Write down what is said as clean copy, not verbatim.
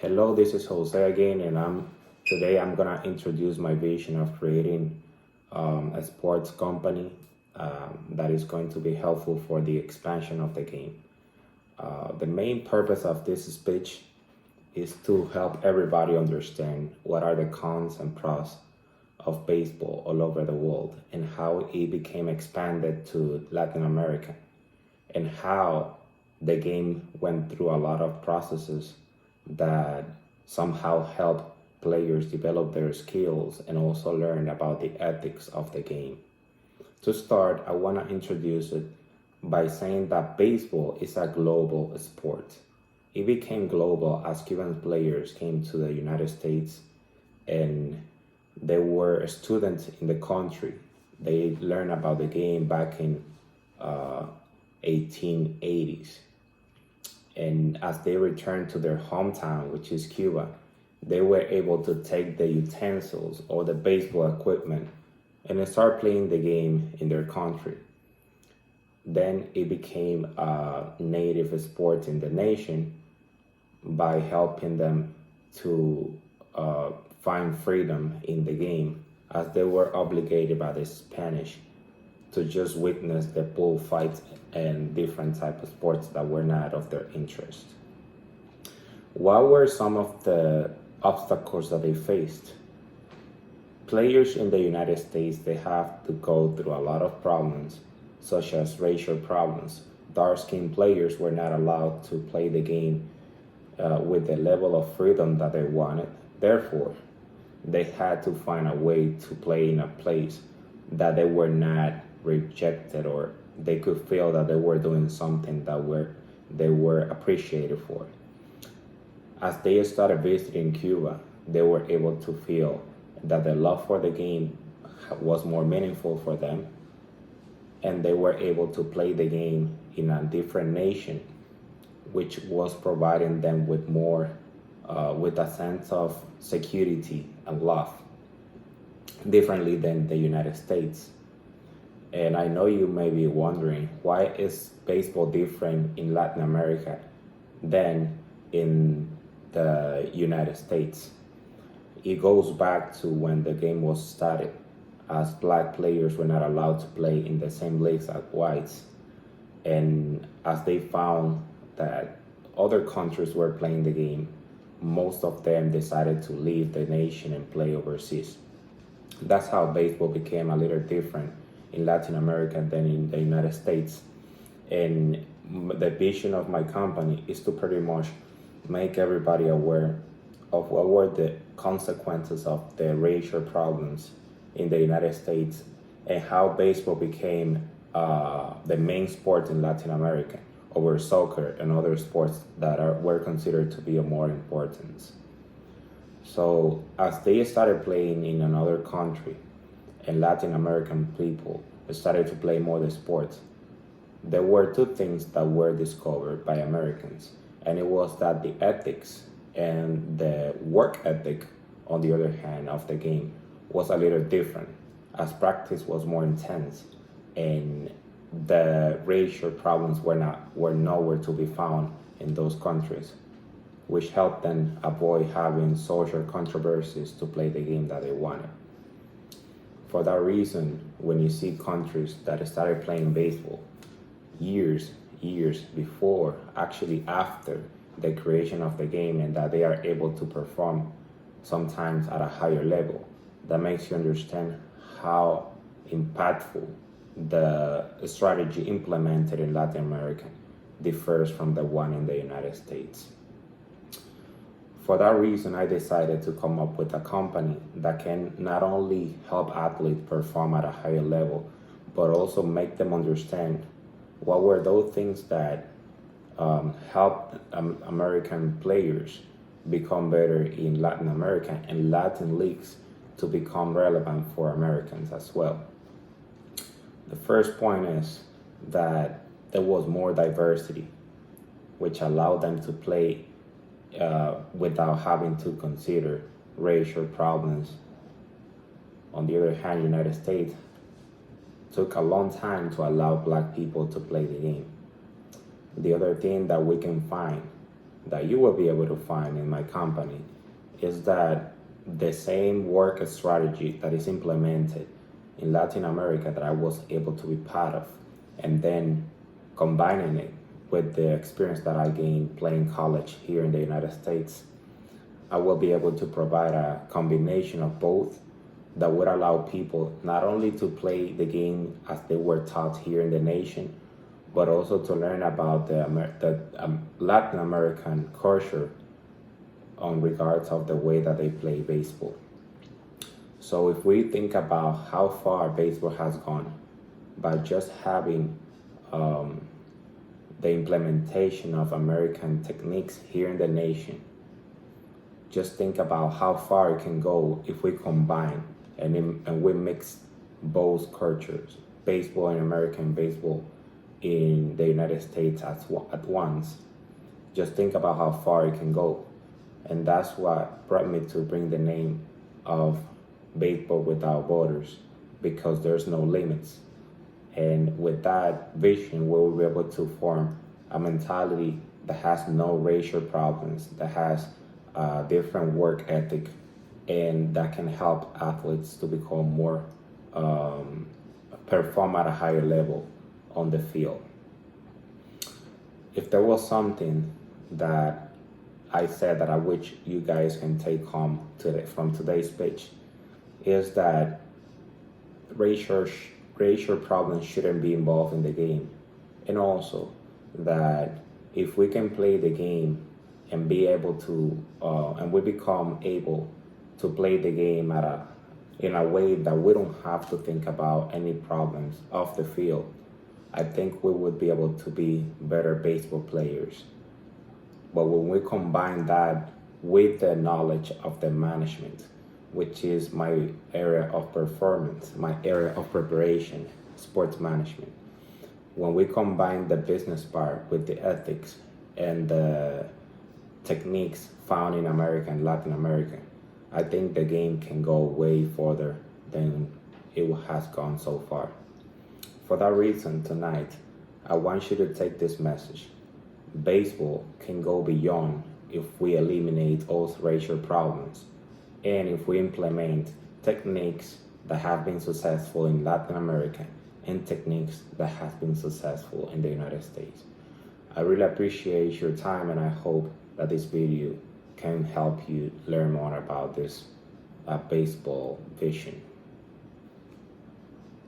Hello, this is Jose again, and today I'm gonna introduce my vision of creating a sports company that is going to be helpful for the expansion of the game. The main purpose of this speech is to help everybody understand what are the cons and pros of baseball all over the world and how it became expanded to Latin America and how the game went through a lot of processes that somehow help players develop their skills and also learn about the ethics of the game. To start, I want to introduce it by saying that baseball is a global sport. It became global as Cuban players came to the United States and they were students in the country. They learned about the game back in uh, 1880s. And as they returned to their hometown, which is Cuba, they were able to take the utensils or the baseball equipment and start playing the game in their country. Then it became a native sport in the nation by helping them to find freedom in the game as they were obligated by the Spanish to just witness the bullfights and different type of sports that were not of their interest. What were some of the obstacles that they faced? Players in the United States, they have to go through a lot of problems, such as racial problems. Dark-skinned players were not allowed to play the game with the level of freedom that they wanted. Therefore, they had to find a way to play in a place that they were not rejected or they could feel that they were doing something that they were appreciated for. As they started visiting Cuba, they were able to feel that the love for the game was more meaningful for them, and they were able to play the game in a different nation, which was providing them with more, with a sense of security and love, differently than the United States. And I know you may be wondering, why is baseball different in Latin America than in the United States? It goes back to when the game was started, as black players were not allowed to play in the same leagues as whites. And as they found that other countries were playing the game, most of them decided to leave the nation and play overseas. That's how baseball became a little different in Latin America than in the United States. And the vision of my company is to pretty much make everybody aware of what were the consequences of the racial problems in the United States and how baseball became the main sport in Latin America over soccer and other sports that were considered to be of more importance. So as they started playing in another country, and Latin American people started to play more the sports, there were two things that were discovered by Americans, and it was that the ethics and the work ethic, on the other hand, of the game was a little different, as practice was more intense, and the racial problems were nowhere to be found in those countries, which helped them avoid having social controversies to play the game that they wanted. For that reason, when you see countries that started playing baseball years before, actually after the creation of the game, and that they are able to perform sometimes at a higher level, that makes you understand how impactful the strategy implemented in Latin America differs from the one in the United States. For that reason, I decided to come up with a company that can not only help athletes perform at a higher level, but also make them understand what were those things that helped American players become better in Latin America and Latin leagues to become relevant for Americans as well. The first point is that there was more diversity, which allowed them to play without having to consider racial problems. On the other hand, United States took a long time to allow black people to play the game. The other thing that we can find that you will be able to find in my company is that the same work strategy that is implemented in Latin America that I was able to be part of, and then combining it with the experience that I gained playing college here in the United States, I will be able to provide a combination of both that would allow people not only to play the game as they were taught here in the nation, but also to learn about the Latin American culture on regards of the way that they play baseball. So if we think about how far baseball has gone by just having the implementation of American techniques here in the nation, just think about how far it can go if we combine and we mix both cultures, baseball and American baseball in the United States at once. Just think about how far it can go. And that's what brought me to bring the name of Baseball Without Borders, because there's no limits. And with that vision, we will be able to form a mentality that has no racial problems, that has a different work ethic, and that can help athletes to become more, perform at a higher level on the field. If there was something that I said that I wish you guys can take home from today's speech, is that racial problems shouldn't be involved in the game. And also that if we can play the game and be able to, and we become able to play the game in a way that we don't have to think about any problems off the field, I think we would be able to be better baseball players. But when we combine that with the knowledge of the management, which is my area of performance, my area of preparation, sports management, when we combine the business part with the ethics and the techniques found in America and Latin America, I think the game can go way further than it has gone so far. For that reason, tonight, I want you to take this message. Baseball can go beyond if we eliminate all racial problems and if we implement techniques that have been successful in Latin America and techniques that have been successful in the United States. I really appreciate your time, and I hope that this video can help you learn more about this baseball vision.